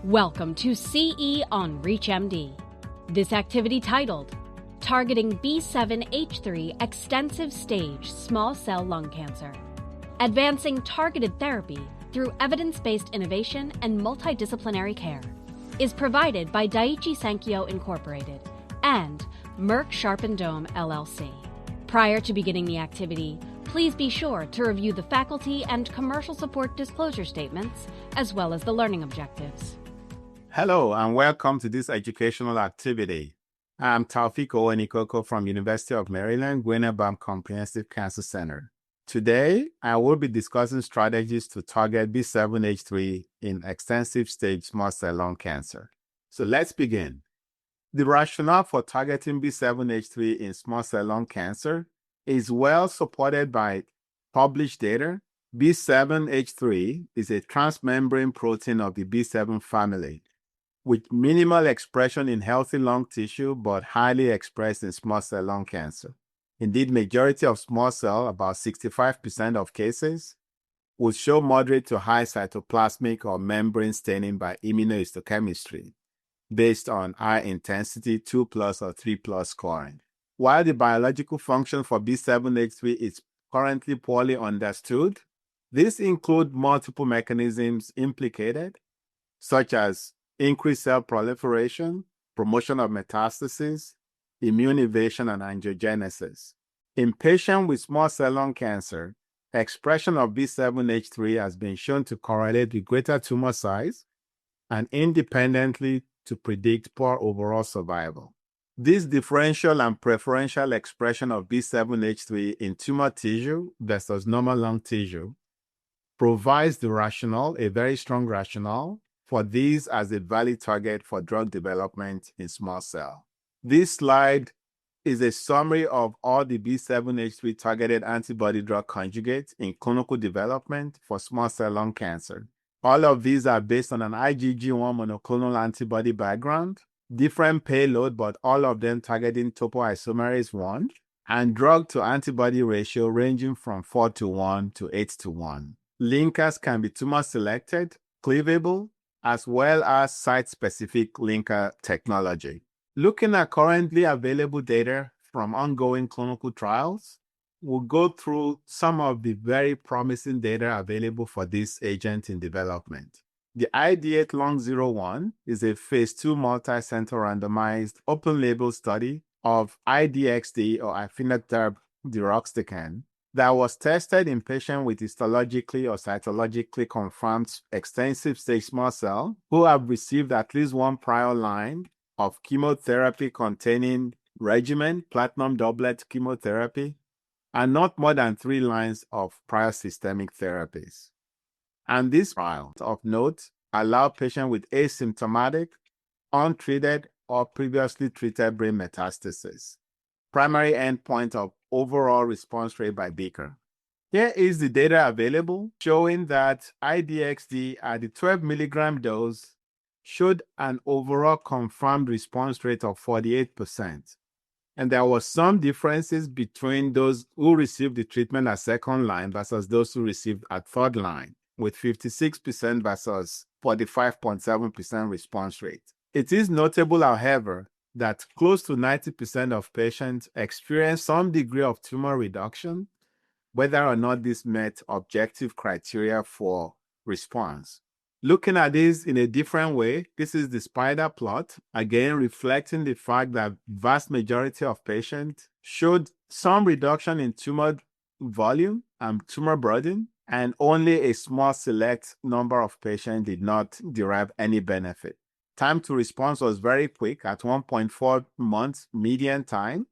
Welcome to CE on ReachMD. This activity titled, Targeting B7-H3 Extensive Stage Small Cell Lung Cancer, Advancing Targeted Therapy Through Evidence-Based Innovation and Multidisciplinary Care, is provided by Daiichi Sankyo Incorporated and Merck Sharp & Dohme LLC. Prior to beginning the activity, please be sure to review the faculty and commercial support disclosure statements, as well as the learning objectives. Hello and welcome to this educational activity. I'm Taofeek Owonikoko from University of Maryland, Gwinnett Comprehensive Cancer Center. Today, I will be discussing strategies to target B7-H3 in extensive stage small cell lung cancer. So let's begin. The rationale for targeting B7-H3 in small cell lung cancer is well supported by published data. B7-H3 is a transmembrane protein of the B7 family, with minimal expression in healthy lung tissue but highly expressed in small cell lung cancer. Indeed, majority of small cell, about 65% of cases, will show moderate to high cytoplasmic or membrane staining by immunohistochemistry based on high intensity 2+ or 3+ scoring. While the biological function for B7-H3 is currently poorly understood, this includes multiple mechanisms implicated, such as increased cell proliferation, promotion of metastasis, immune evasion, and angiogenesis. In patients with small cell lung cancer, expression of B7-H3 has been shown to correlate with greater tumor size and independently to predict poor overall survival. This differential and preferential expression of B7-H3 in tumor tissue versus normal lung tissue provides the rationale, a very strong rationale, for these as a valid target for drug development in small cell. This slide is a summary of all the B7-H3 targeted antibody-drug conjugates in clinical development for small cell lung cancer. All of these are based on an IgG1 monoclonal antibody background, different payload, but all of them targeting topoisomerase 1, and drug-to-antibody ratio ranging from 4:1 to 8:1. Linkers can be tumor-selected, cleavable, as well as site-specific linker technology. Looking at currently available data from ongoing clinical trials, we'll go through some of the very promising data available for this agent in development. The ID8-Lung01 is a phase 2 multi-center randomized open-label study of IDXD or afinitor deruxtecan that was tested in patients with histologically or cytologically confirmed extensive stage small cell who have received at least one prior line of chemotherapy containing regimen, platinum doublet chemotherapy, and not more than 3 lines of prior systemic therapies. And this trial, of note, allowed patients with asymptomatic, untreated, or previously treated brain metastasis. Primary endpoint of overall response rate by Beaker. Here is the data available showing that IDXD at the 12 milligram dose showed an overall confirmed response rate of 48%. And there was some differences between those who received the treatment at second line versus those who received at third line, with 56% versus 45.7% response rate. It is notable, however, that close to 90% of patients experience some degree of tumor reduction, whether or not this met objective criteria for response. Looking at this in a different way, this is the spider plot, again reflecting the fact that vast majority of patients showed some reduction in tumor volume and tumor burden, and only a small select number of patients did not derive any benefit. Time to response was very quick at 1.4 months median time,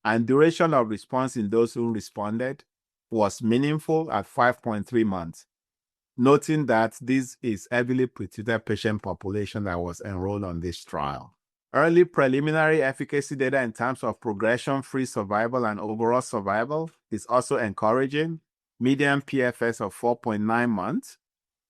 and duration of response in those who responded was meaningful at 5.3 months, noting that this is heavily pretreated patient population that was enrolled on this trial. Early preliminary efficacy data in terms of progression-free survival and overall survival is also encouraging, median PFS of 4.9 months,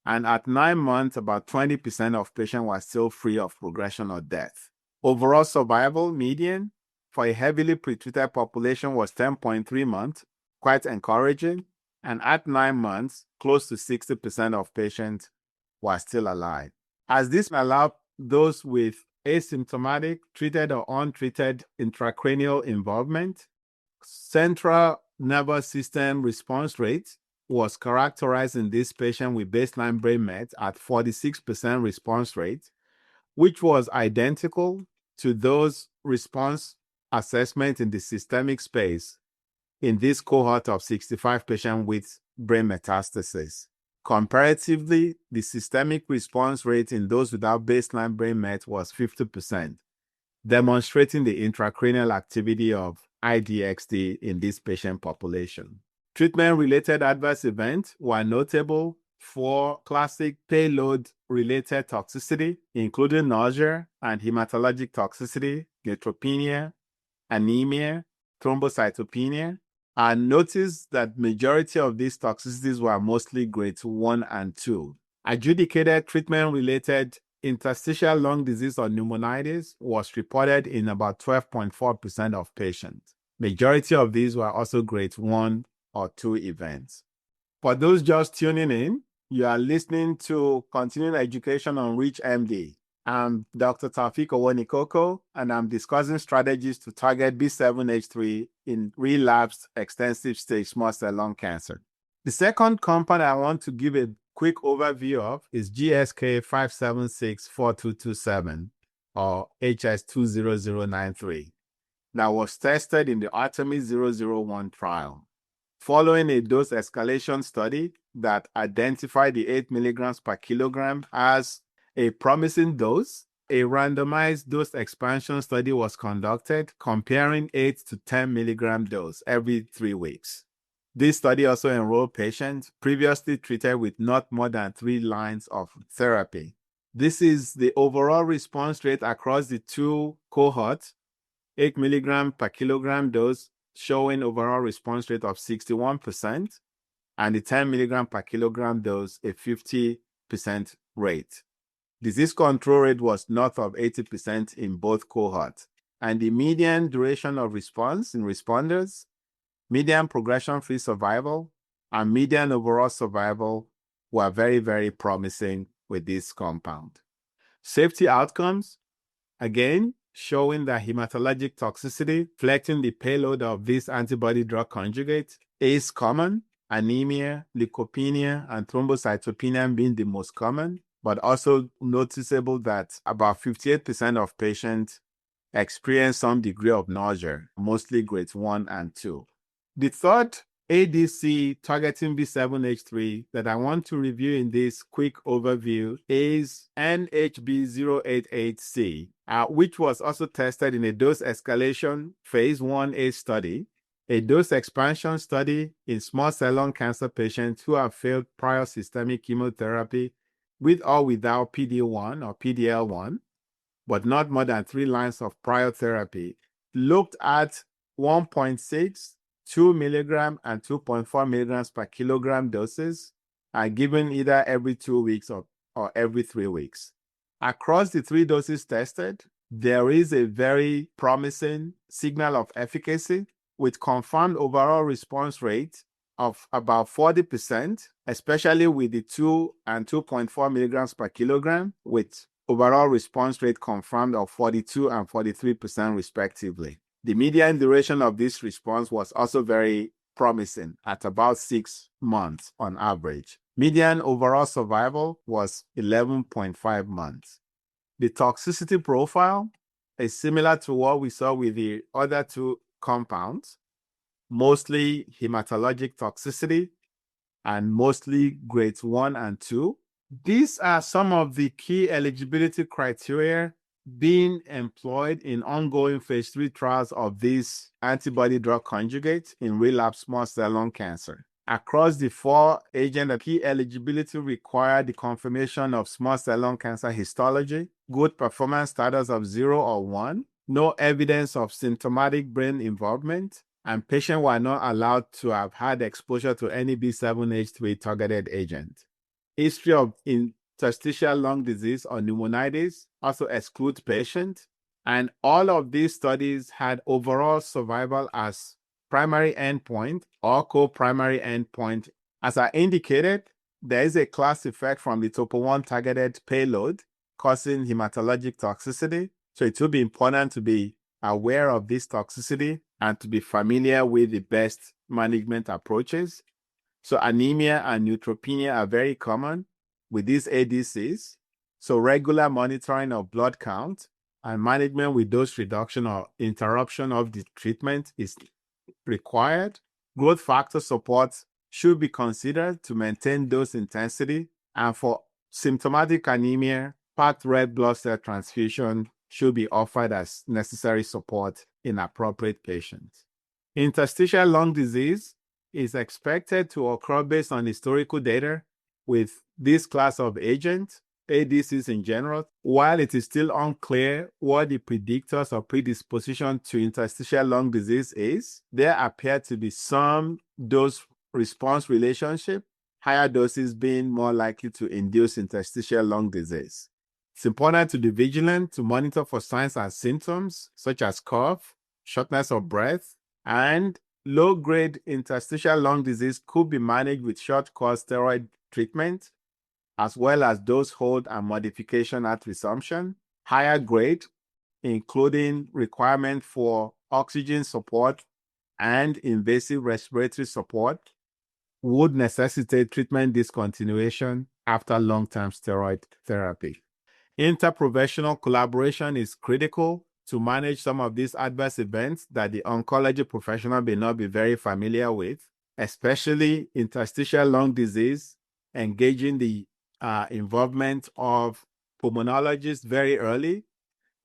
and at 9 months, about 20% of patients were still free of progression or death. Overall survival median for a heavily pretreated population was 10.3 months, quite encouraging, and at 9 months, close to 60% of patients were still alive. as this allowed those with asymptomatic, treated or untreated intracranial involvement. Central nervous system response rate was characterized in this patient with baseline brain met at 46% response rate, which was identical to those response assessment in the systemic space in this cohort of 65 patients with brain metastasis. Comparatively, the systemic response rate in those without baseline brain met was 50%, demonstrating the intracranial activity of IDXD in this patient population. Treatment-related adverse events were notable for classic payload-related toxicity, including nausea and hematologic toxicity, neutropenia, anemia, thrombocytopenia, and notice that majority of these toxicities were mostly grade 1 and 2. Adjudicated treatment-related interstitial lung disease or pneumonitis was reported in about 12.4% of patients. Majority of these were also grade 1 or 2 events. For those just tuning in, you are listening to Continuing Education on ReachMD. I'm Dr. Taofeek Owonikoko, and I'm discussing strategies to target B7-H3 in relapsed extensive stage small cell lung cancer. The second compound I want to give a quick overview of is GSK 5764227 or HS20093 that was tested in the Artemis 001 trial. Following a dose escalation study that identified the 8 milligrams per kilogram as a promising dose, a randomized dose expansion study was conducted comparing 8 to 10 milligram dose every 3 weeks. This study also enrolled patients previously treated with not more than 3 lines of therapy. This is the overall response rate across the 2 cohorts, 8 milligram per kilogram dose showing overall response rate of 61%, and the 10 milligram per kilogram dose a 50% rate. Disease control rate was north of 80% in both cohorts, and the median duration of response in responders, median progression-free survival, and median overall survival were very, very promising with this compound. Safety outcomes, again, showing that hematologic toxicity reflecting the payload of this antibody-drug conjugate is common, anemia, leukopenia, and thrombocytopenia being the most common, but also noticeable that about 58% of patients experience some degree of nausea, mostly grades 1 and 2. The third ADC targeting B7-H3 that I want to review in this quick overview is NHB088C, which was also tested in a dose escalation phase 1A study, a dose expansion study in small cell lung cancer patients who have failed prior systemic chemotherapy with or without PD-1 or PD-L1, but not more than 3 lines of prior therapy, looked at 1.6, 2 milligram and 2.4 milligrams per kilogram doses are given either every 2 weeks or every 3 weeks. Across the 3 doses tested, there is a very promising signal of efficacy with confirmed overall response rate of about 40%, especially with the 2 and 2.4 milligrams per kilogram, with overall response rate confirmed of 42 and 43% respectively. The median duration of this response was also very promising at about 6 months on average. Median overall survival was 11.5 months. The toxicity profile is similar to what we saw with the other 2 compounds, mostly hematologic toxicity and mostly grades 1 and 2. These are some of the key eligibility criteria being employed in ongoing phase 3 trials of these antibody-drug conjugates in relapsed small cell lung cancer. Across the 4 agents, the key eligibility required the confirmation of small cell lung cancer histology, good performance status of 0 or 1, no evidence of symptomatic brain involvement, and patients were not allowed to have had exposure to any B7-H3 targeted agent. History of interstitial lung disease or pneumonitis also excludes patients, and all of these studies had overall survival as primary endpoint or co-primary endpoint. As I indicated, there is a class effect from the topo-1 targeted payload causing hematologic toxicity. So it will be important to be aware of this toxicity and to be familiar with the best management approaches. So anemia and neutropenia are very common with these ADCs. So regular monitoring of blood count and management with dose reduction or interruption of the treatment is required. Growth factor support should be considered to maintain dose intensity, and for symptomatic anemia, packed red blood cell transfusion should be offered as necessary support in appropriate patients. Interstitial lung disease is expected to occur based on historical data with this class of agents, ADCs in general. While it is still unclear what the predictors of predisposition to interstitial lung disease is, there appear to be some dose-response relationship, higher doses being more likely to induce interstitial lung disease. It's important to be vigilant to monitor for signs and symptoms such as cough, shortness of breath, and low-grade interstitial lung disease could be managed with short-course steroid treatment, as well as dose hold and modification at resumption. Higher grade, including requirement for oxygen support and invasive respiratory support, would necessitate treatment discontinuation after long-term steroid therapy. Interprofessional collaboration is critical to manage some of these adverse events that the oncology professional may not be very familiar with, especially interstitial lung disease, engaging the involvement of pulmonologists very early,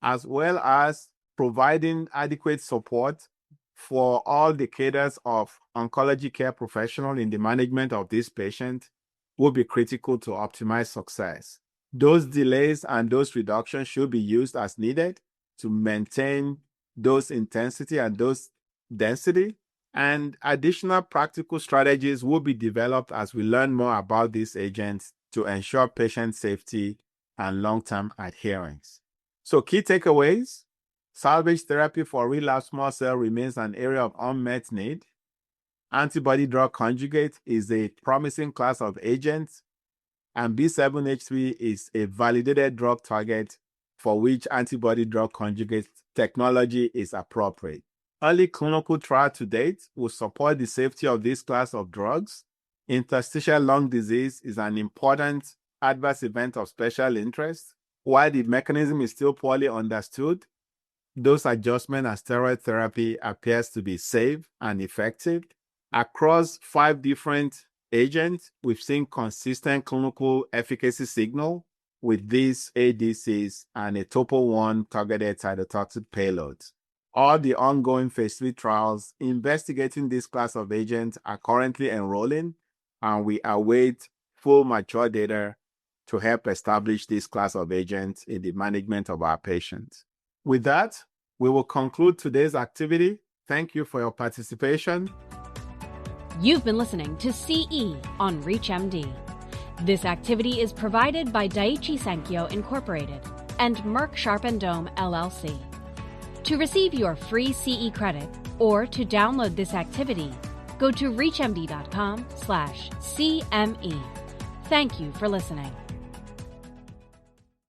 as well as providing adequate support for all the cadres of oncology care professionals in the management of this patient will be critical to optimize success. Dose delays and dose reduction should be used as needed to maintain dose intensity and dose density, and additional practical strategies will be developed as we learn more about these agents to ensure patient safety and long-term adherence. So key takeaways: salvage therapy for relapsed small cell remains an area of unmet need. Antibody-drug conjugate is a promising class of agents, and B7-H3 is a validated drug target for which antibody-drug conjugate technology is appropriate. Early clinical trial to date will support the safety of this class of drugs. Interstitial lung disease is an important adverse event of special interest. While the mechanism is still poorly understood, dose adjustment and steroid therapy appears to be safe and effective. Across 5 different agents, we've seen consistent clinical efficacy signal with these ADCs and a topo-1 targeted cytotoxic payloads. All the ongoing phase 3 trials investigating this class of agents are currently enrolling, and we await full mature data to help establish this class of agents in the management of our patients. With that, we will conclude today's activity. Thank you for your participation. You've been listening to CE on ReachMD. This activity is provided by Daiichi Sankyo Incorporated and Merck Sharp & Dome LLC. To receive your free CE credit or to download this activity, go to reachmd.com/CME. Thank you for listening.